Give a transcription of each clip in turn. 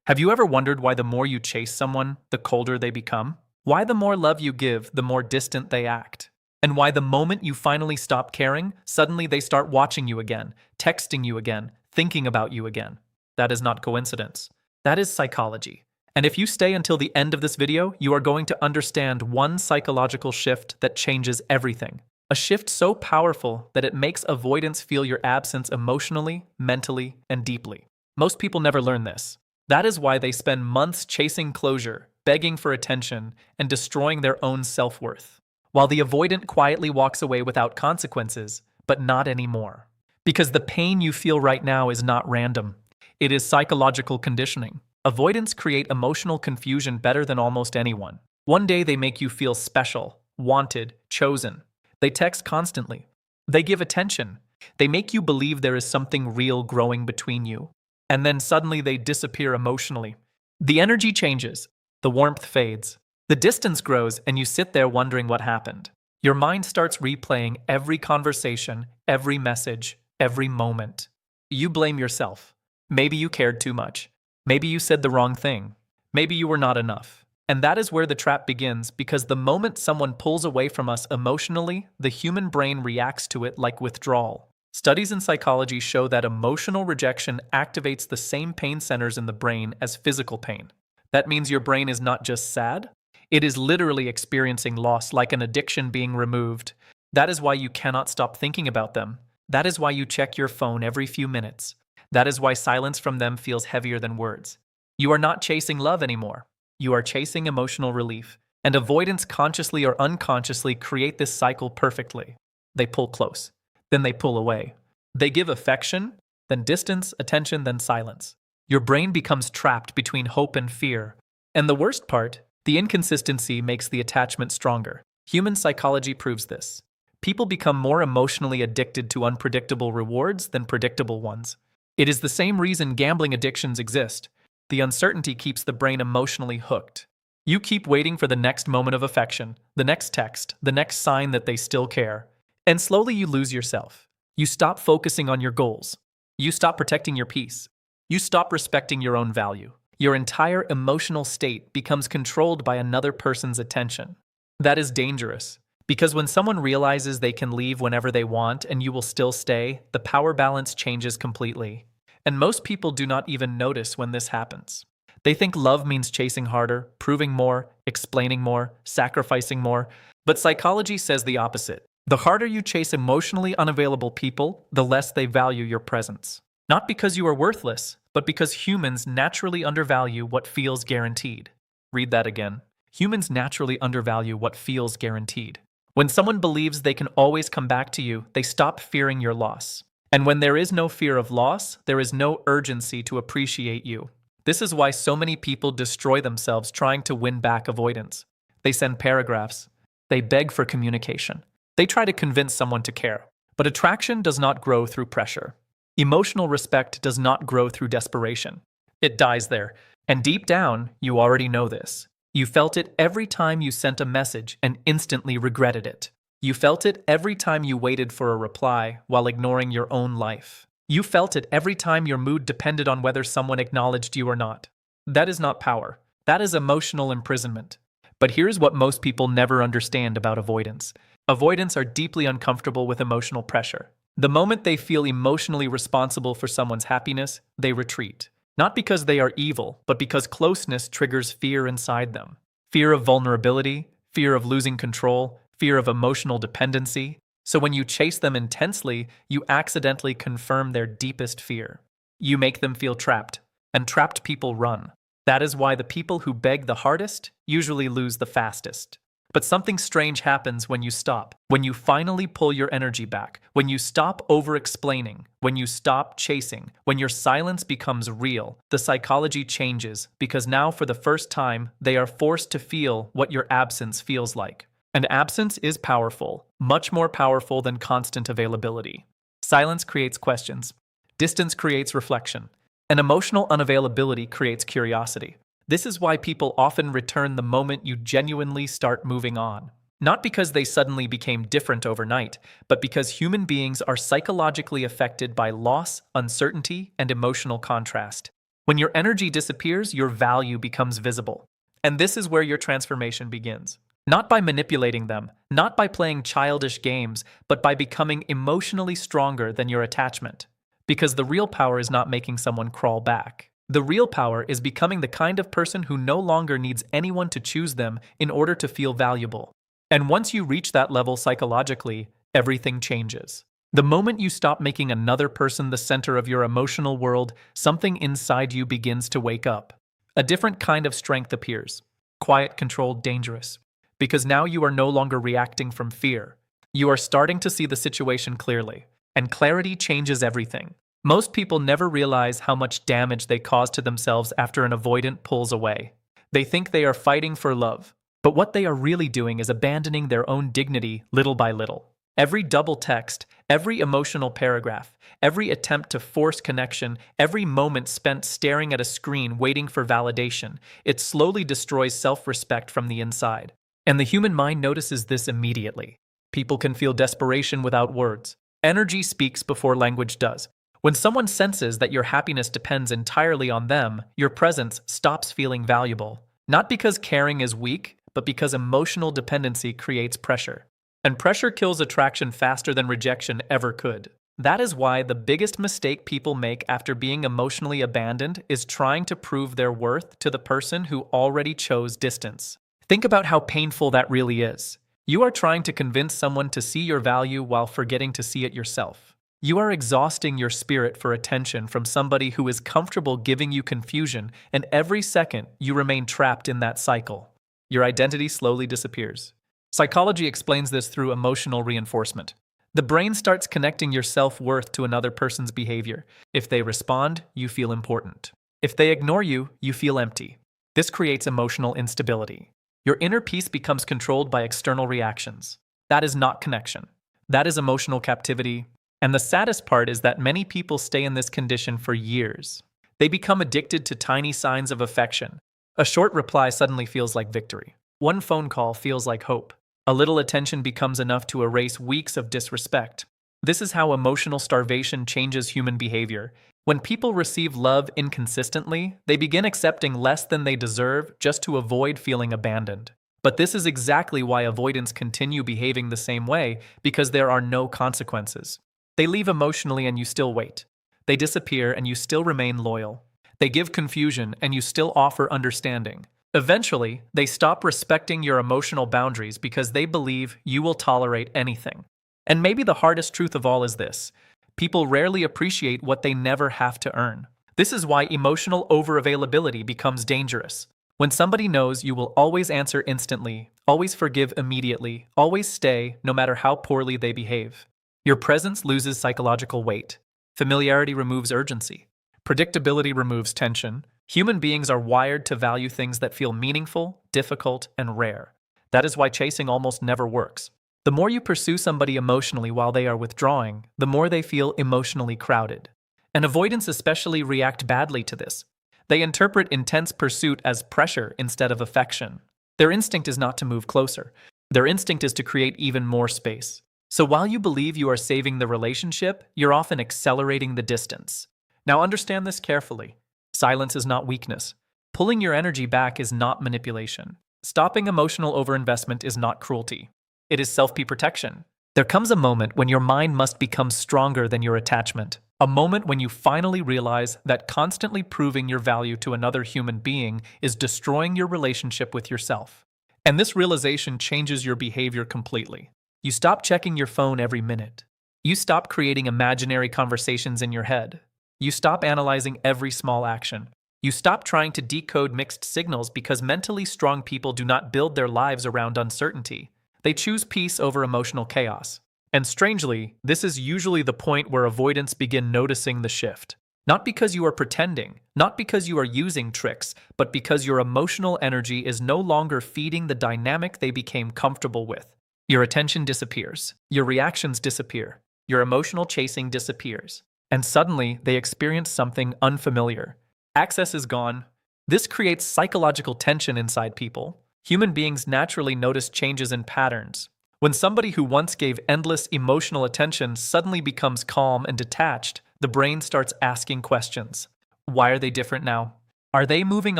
Have you ever wondered why the more you chase someone, the colder they become? Why the more love you give, the more distant they act? And why the moment you finally stop caring, suddenly they start watching you again, texting you again, thinking about you again? That is not coincidence. That is psychology. And if you stay until the end of this video, you are going to understand one psychological shift that changes everything. A shift so powerful that it makes avoidance feel your absence emotionally, mentally, and deeply. Most people never learn this. That is why they spend months chasing closure, begging for attention, and destroying their own self-worth. While the avoidant quietly walks away without consequences, but not anymore. Because the pain you feel right now is not random. It is psychological conditioning. Avoidants create emotional confusion better than almost anyone. One day they make you feel special, wanted, chosen. They text constantly. They give attention. They make you believe there is something real growing between you. And then suddenly they disappear emotionally. The energy changes. The warmth fades. The distance grows, and you sit there wondering what happened. Your mind starts replaying every conversation, every message, every moment. You blame yourself. Maybe you cared too much. Maybe you said the wrong thing. Maybe you were not enough. And that is where the trap begins, because the moment someone pulls away from us emotionally, the human brain reacts to it like withdrawal. Studies in psychology show that emotional rejection activates the same pain centers in the brain as physical pain. That means your brain is not just sad, it is literally experiencing loss, like an addiction being removed. That is why you cannot stop thinking about them. That is why you check your phone every few minutes. That is why silence from them feels heavier than words. You are not chasing love anymore. You are chasing emotional relief. And avoidants consciously or unconsciously create this cycle perfectly. They pull close. Then they pull away. They give affection, then distance, attention, then silence. Your brain becomes trapped between hope and fear. And the worst part, the inconsistency makes the attachment stronger. Human psychology proves this. People become more emotionally addicted to unpredictable rewards than predictable ones. It is the same reason gambling addictions exist. The uncertainty keeps the brain emotionally hooked. You keep waiting for the next moment of affection, the next text, the next sign that they still care. And slowly you lose yourself. You stop focusing on your goals. You stop protecting your peace. You stop respecting your own value. Your entire emotional state becomes controlled by another person's attention. That is dangerous, because when someone realizes they can leave whenever they want and you will still stay, the power balance changes completely. And most people do not even notice when this happens. They think love means chasing harder, proving more, explaining more, sacrificing more. But psychology says the opposite. The harder you chase emotionally unavailable people, the less they value your presence. Not because you are worthless, but because humans naturally undervalue what feels guaranteed. Read that again. Humans naturally undervalue what feels guaranteed. When someone believes they can always come back to you, they stop fearing your loss. And when there is no fear of loss, there is no urgency to appreciate you. This is why so many people destroy themselves trying to win back avoidance. They send paragraphs. They beg for communication. They try to convince someone to care. But attraction does not grow through pressure. Emotional respect does not grow through desperation. It dies there. And deep down, you already know this. You felt it every time you sent a message and instantly regretted it. You felt it every time you waited for a reply while ignoring your own life. You felt it every time your mood depended on whether someone acknowledged you or not. That is not power. That is emotional imprisonment. But here's what most people never understand about avoidance. Avoidants are deeply uncomfortable with emotional pressure. The moment they feel emotionally responsible for someone's happiness, they retreat. Not because they are evil, but because closeness triggers fear inside them. Fear of vulnerability, fear of losing control, fear of emotional dependency. So when you chase them intensely, you accidentally confirm their deepest fear. You make them feel trapped, and trapped people run. That is why the people who beg the hardest usually lose the fastest. But something strange happens when you stop, when you finally pull your energy back, when you stop over-explaining, when you stop chasing, when your silence becomes real. The psychology changes, because now for the first time, they are forced to feel what your absence feels like. And absence is powerful, much more powerful than constant availability. Silence creates questions. Distance creates reflection. And emotional unavailability creates curiosity. This is why people often return the moment you genuinely start moving on. Not because they suddenly became different overnight, but because human beings are psychologically affected by loss, uncertainty, and emotional contrast. When your energy disappears, your value becomes visible. And this is where your transformation begins. Not by manipulating them, not by playing childish games, but by becoming emotionally stronger than your attachment. Because the real power is not making someone crawl back. The real power is becoming the kind of person who no longer needs anyone to choose them in order to feel valuable. And once you reach that level psychologically, everything changes. The moment you stop making another person the center of your emotional world, something inside you begins to wake up. A different kind of strength appears. Quiet, controlled, dangerous. Because now you are no longer reacting from fear. You are starting to see the situation clearly. And clarity changes everything. Most people never realize how much damage they cause to themselves after an avoidant pulls away. They think they are fighting for love. But what they are really doing is abandoning their own dignity little by little. Every double text, every emotional paragraph, every attempt to force connection, every moment spent staring at a screen waiting for validation, it slowly destroys self-respect from the inside. And the human mind notices this immediately. People can feel desperation without words. Energy speaks before language does. When someone senses that your happiness depends entirely on them, your presence stops feeling valuable. Not because caring is weak, but because emotional dependency creates pressure. And pressure kills attraction faster than rejection ever could. That is why the biggest mistake people make after being emotionally abandoned is trying to prove their worth to the person who already chose distance. Think about how painful that really is. You are trying to convince someone to see your value while forgetting to see it yourself. You are exhausting your spirit for attention from somebody who is comfortable giving you confusion, and every second you remain trapped in that cycle. Your identity slowly disappears. Psychology explains this through emotional reinforcement. The brain starts connecting your self-worth to another person's behavior. If they respond, you feel important. If they ignore you, you feel empty. This creates emotional instability. Your inner peace becomes controlled by external reactions. That is not connection. That is emotional captivity. And the saddest part is that many people stay in this condition for years. They become addicted to tiny signs of affection. A short reply suddenly feels like victory. One phone call feels like hope. A little attention becomes enough to erase weeks of disrespect. This is how emotional starvation changes human behavior. When people receive love inconsistently, they begin accepting less than they deserve just to avoid feeling abandoned. But this is exactly why avoidants continue behaving the same way, because there are no consequences. They leave emotionally and you still wait. They disappear and you still remain loyal. They give confusion and you still offer understanding. Eventually, they stop respecting your emotional boundaries because they believe you will tolerate anything. And maybe the hardest truth of all is this: people rarely appreciate what they never have to earn. This is why emotional overavailability becomes dangerous. When somebody knows you will always answer instantly, always forgive immediately, always stay no matter how poorly they behave, your presence loses psychological weight. Familiarity removes urgency. Predictability removes tension. Human beings are wired to value things that feel meaningful, difficult, and rare. That is why chasing almost never works. The more you pursue somebody emotionally while they are withdrawing, the more they feel emotionally crowded. And avoidants especially react badly to this. They interpret intense pursuit as pressure instead of affection. Their instinct is not to move closer. Their instinct is to create even more space. So while you believe you are saving the relationship, you're often accelerating the distance. Now understand this carefully. Silence is not weakness. Pulling your energy back is not manipulation. Stopping emotional overinvestment is not cruelty. It is self-protection. There comes a moment when your mind must become stronger than your attachment. A moment when you finally realize that constantly proving your value to another human being is destroying your relationship with yourself. And this realization changes your behavior completely. You stop checking your phone every minute. You stop creating imaginary conversations in your head. You stop analyzing every small action. You stop trying to decode mixed signals because mentally strong people do not build their lives around uncertainty. They choose peace over emotional chaos. And strangely, this is usually the point where avoidants begin noticing the shift. Not because you are pretending, not because you are using tricks, but because your emotional energy is no longer feeding the dynamic they became comfortable with. Your attention disappears. Your reactions disappear. Your emotional chasing disappears. And suddenly, they experience something unfamiliar. Access is gone. This creates psychological tension inside people. Human beings naturally notice changes in patterns. When somebody who once gave endless emotional attention suddenly becomes calm and detached, the brain starts asking questions. Why are they different now? Are they moving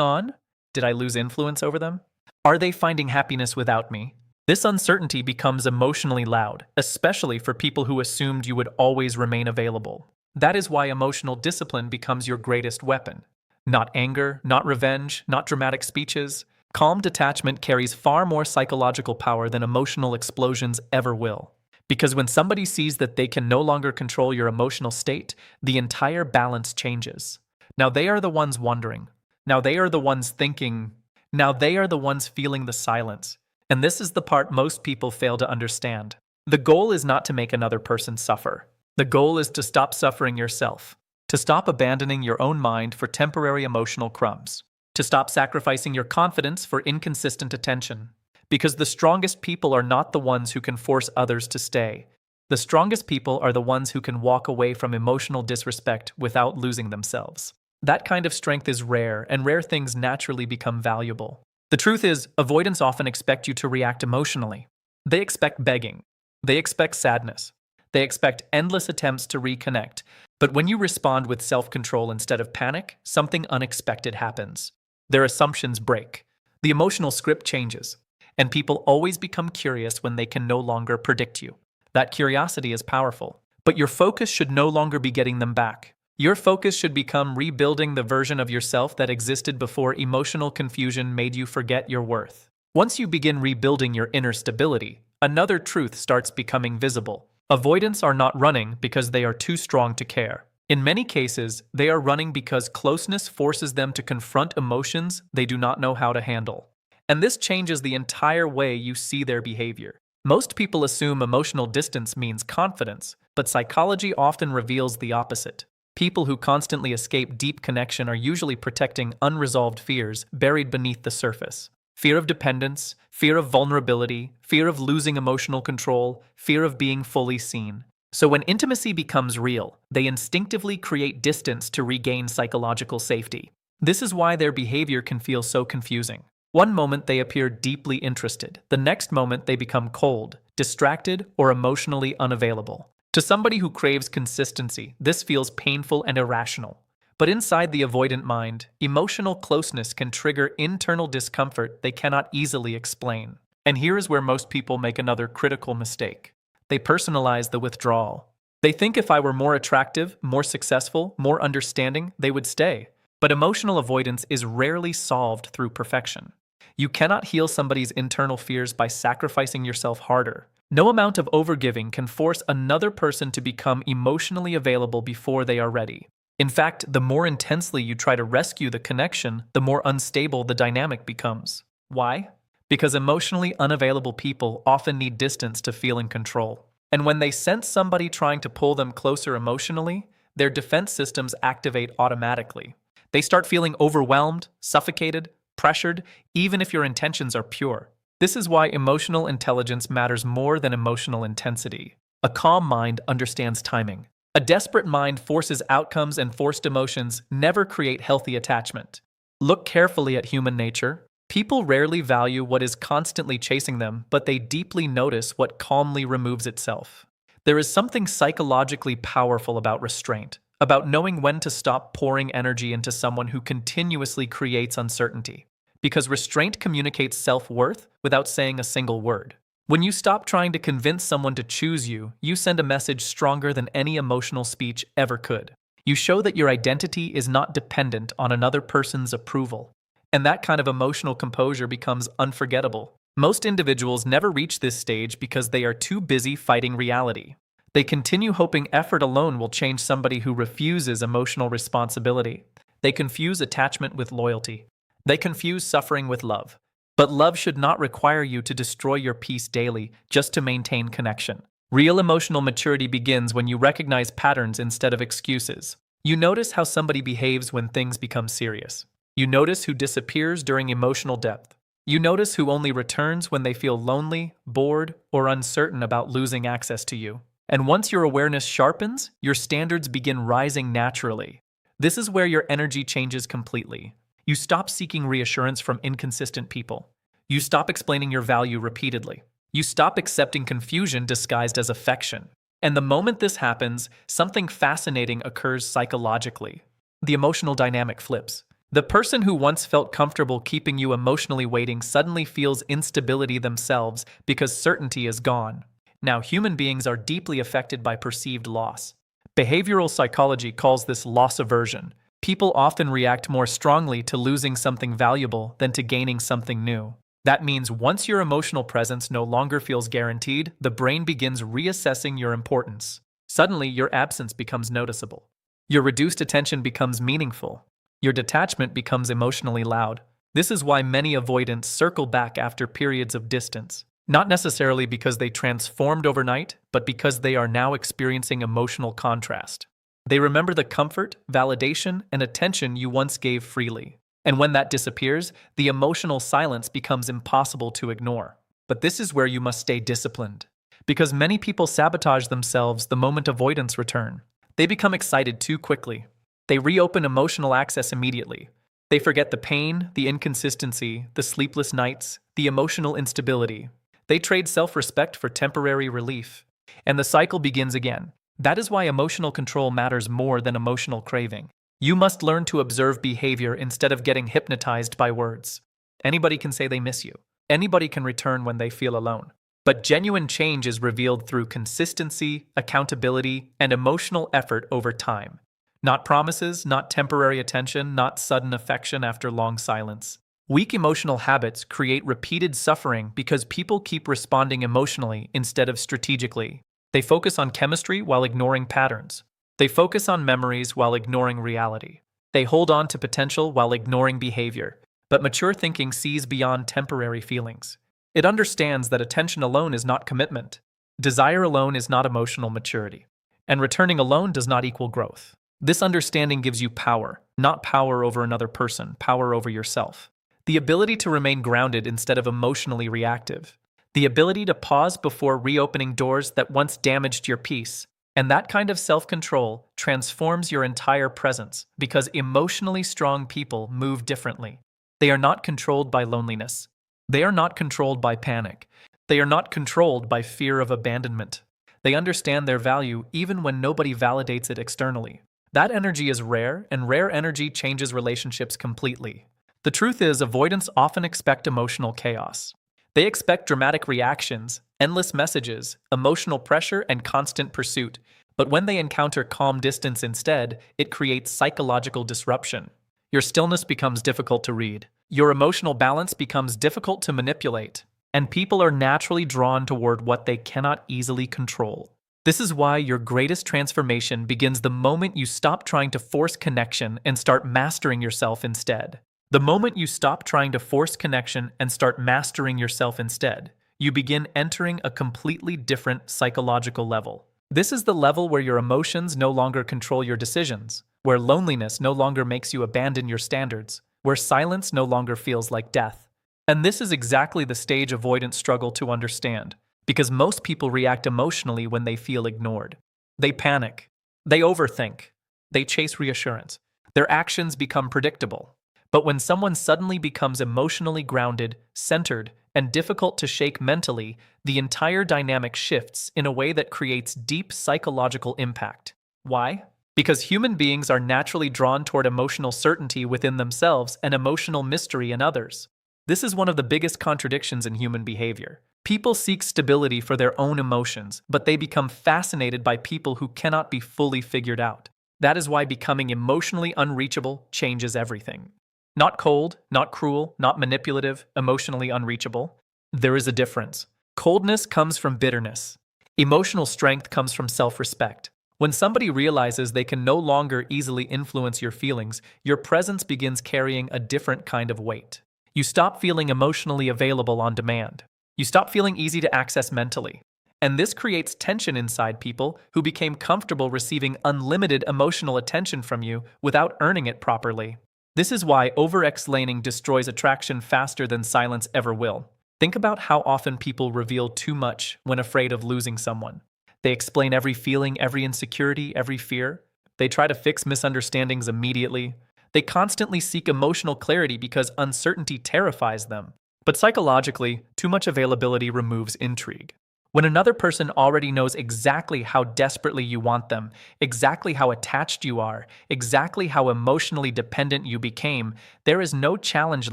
on? Did I lose influence over them? Are they finding happiness without me? This uncertainty becomes emotionally loud, especially for people who assumed you would always remain available. That is why emotional discipline becomes your greatest weapon. Not anger, not revenge, not dramatic speeches. Calm detachment carries far more psychological power than emotional explosions ever will. Because when somebody sees that they can no longer control your emotional state, the entire balance changes. Now they are the ones wondering. Now they are the ones thinking. Now they are the ones feeling the silence. And this is the part most people fail to understand. The goal is not to make another person suffer. The goal is to stop suffering yourself, to stop abandoning your own mind for temporary emotional crumbs, to stop sacrificing your confidence for inconsistent attention. Because the strongest people are not the ones who can force others to stay. The strongest people are the ones who can walk away from emotional disrespect without losing themselves. That kind of strength is rare, and rare things naturally become valuable. The truth is, avoidants often expect you to react emotionally. They expect begging. They expect sadness. They expect endless attempts to reconnect. But when you respond with self-control instead of panic, something unexpected happens. Their assumptions break. The emotional script changes. And people always become curious when they can no longer predict you. That curiosity is powerful. But your focus should no longer be getting them back. Your focus should become rebuilding the version of yourself that existed before emotional confusion made you forget your worth. Once you begin rebuilding your inner stability, another truth starts becoming visible. Avoidants are not running because they are too strong to care. In many cases, they are running because closeness forces them to confront emotions they do not know how to handle. And this changes the entire way you see their behavior. Most people assume emotional distance means confidence, but psychology often reveals the opposite. People who constantly escape deep connection are usually protecting unresolved fears buried beneath the surface. Fear of dependence, fear of vulnerability, fear of losing emotional control, fear of being fully seen. So when intimacy becomes real, they instinctively create distance to regain psychological safety. This is why their behavior can feel so confusing. One moment they appear deeply interested, the next moment they become cold, distracted, or emotionally unavailable. To somebody who craves consistency, this feels painful and irrational. But inside the avoidant mind, emotional closeness can trigger internal discomfort they cannot easily explain. And here is where most people make another critical mistake. They personalize the withdrawal. They think if I were more attractive, more successful, more understanding, they would stay. But emotional avoidance is rarely solved through perfection. You cannot heal somebody's internal fears by sacrificing yourself harder. No amount of overgiving can force another person to become emotionally available before they are ready. In fact, the more intensely you try to rescue the connection, the more unstable the dynamic becomes. Why? Because emotionally unavailable people often need distance to feel in control. And when they sense somebody trying to pull them closer emotionally, their defense systems activate automatically. They start feeling overwhelmed, suffocated, pressured, even if your intentions are pure. This is why emotional intelligence matters more than emotional intensity. A calm mind understands timing. A desperate mind forces outcomes, and forced emotions never create healthy attachment. Look carefully at human nature. People rarely value what is constantly chasing them, but they deeply notice what calmly removes itself. There is something psychologically powerful about restraint, about knowing when to stop pouring energy into someone who continuously creates uncertainty. Because restraint communicates self-worth without saying a single word. When you stop trying to convince someone to choose you, you send a message stronger than any emotional speech ever could. You show that your identity is not dependent on another person's approval. And that kind of emotional composure becomes unforgettable. Most individuals never reach this stage because they are too busy fighting reality. They continue hoping effort alone will change somebody who refuses emotional responsibility. They confuse attachment with loyalty. They confuse suffering with love. But love should not require you to destroy your peace daily just to maintain connection. Real emotional maturity begins when you recognize patterns instead of excuses. You notice how somebody behaves when things become serious. You notice who disappears during emotional depth. You notice who only returns when they feel lonely, bored, or uncertain about losing access to you. And once your awareness sharpens, your standards begin rising naturally. This is where your energy changes completely. You stop seeking reassurance from inconsistent people. You stop explaining your value repeatedly. You stop accepting confusion disguised as affection. And the moment this happens, something fascinating occurs psychologically. The emotional dynamic flips. The person who once felt comfortable keeping you emotionally waiting suddenly feels instability themselves because certainty is gone. Now, human beings are deeply affected by perceived loss. Behavioral psychology calls this loss aversion. People often react more strongly to losing something valuable than to gaining something new. That means once your emotional presence no longer feels guaranteed, the brain begins reassessing your importance. Suddenly, your absence becomes noticeable. Your reduced attention becomes meaningful. Your detachment becomes emotionally loud. This is why many avoidants circle back after periods of distance. Not necessarily because they transformed overnight, but because they are now experiencing emotional contrast. They remember the comfort, validation, and attention you once gave freely. And when that disappears, the emotional silence becomes impossible to ignore. But this is where you must stay disciplined. Because many people sabotage themselves the moment avoidants return. They become excited too quickly. They reopen emotional access immediately. They forget the pain, the inconsistency, the sleepless nights, the emotional instability. They trade self-respect for temporary relief. And the cycle begins again. That is why emotional control matters more than emotional craving. You must learn to observe behavior instead of getting hypnotized by words. Anybody can say they miss you. Anybody can return when they feel alone. But genuine change is revealed through consistency, accountability, and emotional effort over time. Not promises, not temporary attention, not sudden affection after long silence. Weak emotional habits create repeated suffering because people keep responding emotionally instead of strategically. They focus on chemistry while ignoring patterns. They focus on memories while ignoring reality. They hold on to potential while ignoring behavior. But mature thinking sees beyond temporary feelings. It understands that attention alone is not commitment. Desire alone is not emotional maturity. And returning alone does not equal growth. This understanding gives you power, not power over another person, power over yourself. The ability to remain grounded instead of emotionally reactive. The ability to pause before reopening doors that once damaged your peace. And that kind of self-control transforms your entire presence because emotionally strong people move differently. They are not controlled by loneliness. They are not controlled by panic. They are not controlled by fear of abandonment. They understand their value even when nobody validates it externally. That energy is rare, and rare energy changes relationships completely. The truth is, avoidants often expect emotional chaos. They expect dramatic reactions, endless messages, emotional pressure, and constant pursuit. But when they encounter calm distance instead, it creates psychological disruption. Your stillness becomes difficult to read. Your emotional balance becomes difficult to manipulate. And people are naturally drawn toward what they cannot easily control. This is why your greatest transformation begins the moment you stop trying to force connection and start mastering yourself instead. The moment you stop trying to force connection and start mastering yourself instead, you begin entering a completely different psychological level. This is the level where your emotions no longer control your decisions, where loneliness no longer makes you abandon your standards, where silence no longer feels like death. And this is exactly the stage avoidants struggle to understand, because most people react emotionally when they feel ignored. They panic. They overthink. They chase reassurance. Their actions become predictable. But when someone suddenly becomes emotionally grounded, centered, and difficult to shake mentally, the entire dynamic shifts in a way that creates deep psychological impact. Why? Because human beings are naturally drawn toward emotional certainty within themselves and emotional mystery in others. This is one of the biggest contradictions in human behavior. People seek stability for their own emotions, but they become fascinated by people who cannot be fully figured out. That is why becoming emotionally unreachable changes everything. Not cold, not cruel, not manipulative, emotionally unreachable. There is a difference. Coldness comes from bitterness. Emotional strength comes from self-respect. When somebody realizes they can no longer easily influence your feelings, your presence begins carrying a different kind of weight. You stop feeling emotionally available on demand. You stop feeling easy to access mentally. And this creates tension inside people who became comfortable receiving unlimited emotional attention from you without earning it properly. This is why over-explaining destroys attraction faster than silence ever will. Think about how often people reveal too much when afraid of losing someone. They explain every feeling, every insecurity, every fear. They try to fix misunderstandings immediately. They constantly seek emotional clarity because uncertainty terrifies them. But psychologically, too much availability removes intrigue. When another person already knows exactly how desperately you want them, exactly how attached you are, exactly how emotionally dependent you became, there is no challenge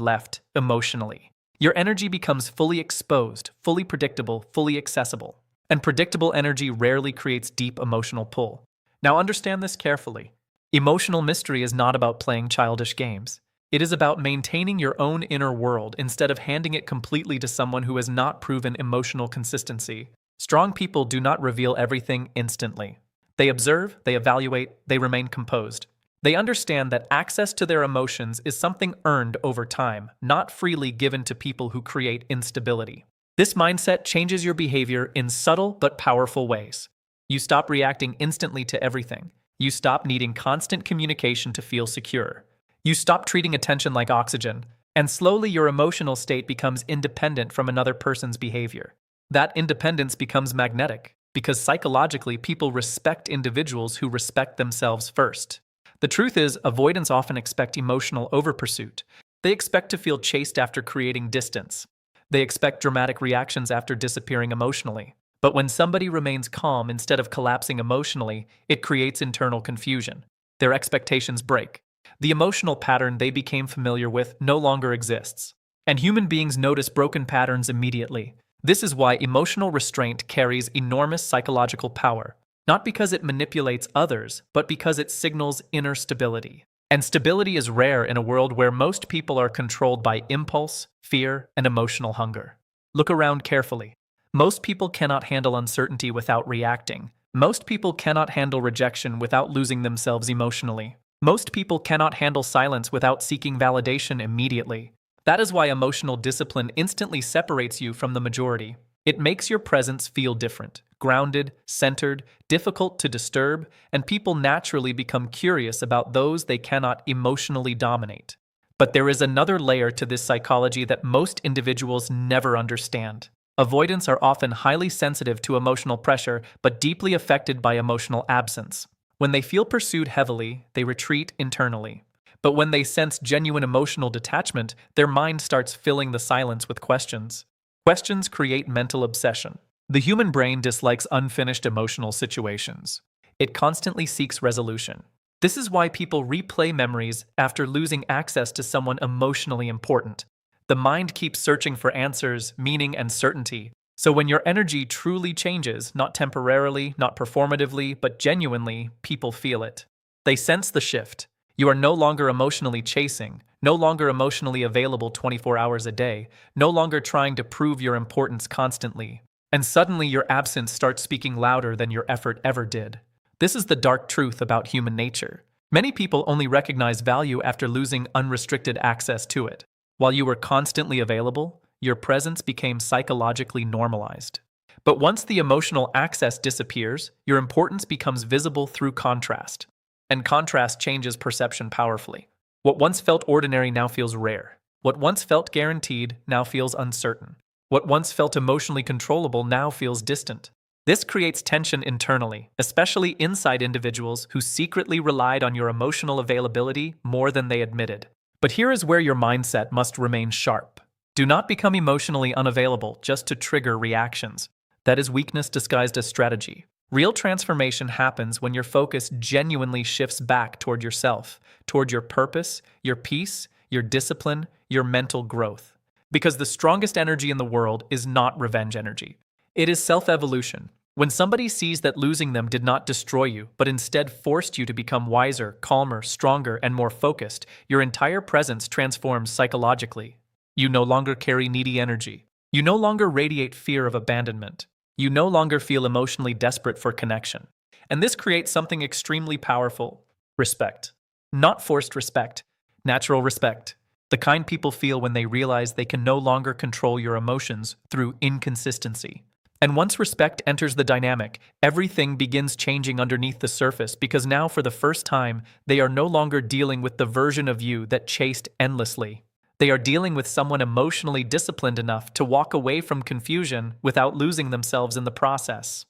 left emotionally. Your energy becomes fully exposed, fully predictable, fully accessible. And predictable energy rarely creates deep emotional pull. Now understand this carefully. Emotional mystery is not about playing childish games. It is about maintaining your own inner world instead of handing it completely to someone who has not proven emotional consistency. Strong people do not reveal everything instantly. They observe, they evaluate, they remain composed. They understand that access to their emotions is something earned over time, not freely given to people who create instability. This mindset changes your behavior in subtle but powerful ways. You stop reacting instantly to everything. You stop needing constant communication to feel secure. You stop treating attention like oxygen, and slowly your emotional state becomes independent from another person's behavior. That independence becomes magnetic, because psychologically people respect individuals who respect themselves first. The truth is, avoidants often expect emotional overpursuit. They expect to feel chased after creating distance. They expect dramatic reactions after disappearing emotionally. But when somebody remains calm instead of collapsing emotionally, it creates internal confusion. Their expectations break. The emotional pattern they became familiar with no longer exists. And human beings notice broken patterns immediately. This is why emotional restraint carries enormous psychological power. Not because it manipulates others, but because it signals inner stability. And stability is rare in a world where most people are controlled by impulse, fear, and emotional hunger. Look around carefully. Most people cannot handle uncertainty without reacting. Most people cannot handle rejection without losing themselves emotionally. Most people cannot handle silence without seeking validation immediately. That is why emotional discipline instantly separates you from the majority. It makes your presence feel different, grounded, centered, difficult to disturb, and people naturally become curious about those they cannot emotionally dominate. But there is another layer to this psychology that most individuals never understand. Avoidants are often highly sensitive to emotional pressure, but deeply affected by emotional absence. When they feel pursued heavily, they retreat internally. But when they sense genuine emotional detachment, their mind starts filling the silence with questions. Questions create mental obsession. The human brain dislikes unfinished emotional situations. It constantly seeks resolution. This is why people replay memories after losing access to someone emotionally important. The mind keeps searching for answers, meaning, and certainty. So when your energy truly changes, not temporarily, not performatively, but genuinely, people feel it. They sense the shift. You are no longer emotionally chasing, no longer emotionally available 24 hours a day, no longer trying to prove your importance constantly. And suddenly your absence starts speaking louder than your effort ever did. This is the dark truth about human nature. Many people only recognize value after losing unrestricted access to it. While you were constantly available, your presence became psychologically normalized. But once the emotional access disappears, your importance becomes visible through contrast. And contrast changes perception powerfully. What once felt ordinary now feels rare. What once felt guaranteed now feels uncertain. What once felt emotionally controllable now feels distant. This creates tension internally, especially inside individuals who secretly relied on your emotional availability more than they admitted. But here is where your mindset must remain sharp. Do not become emotionally unavailable just to trigger reactions. That is weakness disguised as strategy. Real transformation happens when your focus genuinely shifts back toward yourself, toward your purpose, your peace, your discipline, your mental growth. Because the strongest energy in the world is not revenge energy. It is self-evolution. When somebody sees that losing them did not destroy you, but instead forced you to become wiser, calmer, stronger, and more focused, your entire presence transforms psychologically. You no longer carry needy energy. You no longer radiate fear of abandonment. You no longer feel emotionally desperate for connection. And this creates something extremely powerful: respect. Not forced respect, natural respect. The kind people feel when they realize they can no longer control your emotions through inconsistency. And once respect enters the dynamic, everything begins changing underneath the surface, because now for the first time, they are no longer dealing with the version of you that chased endlessly. They are dealing with someone emotionally disciplined enough to walk away from confusion without losing themselves in the process.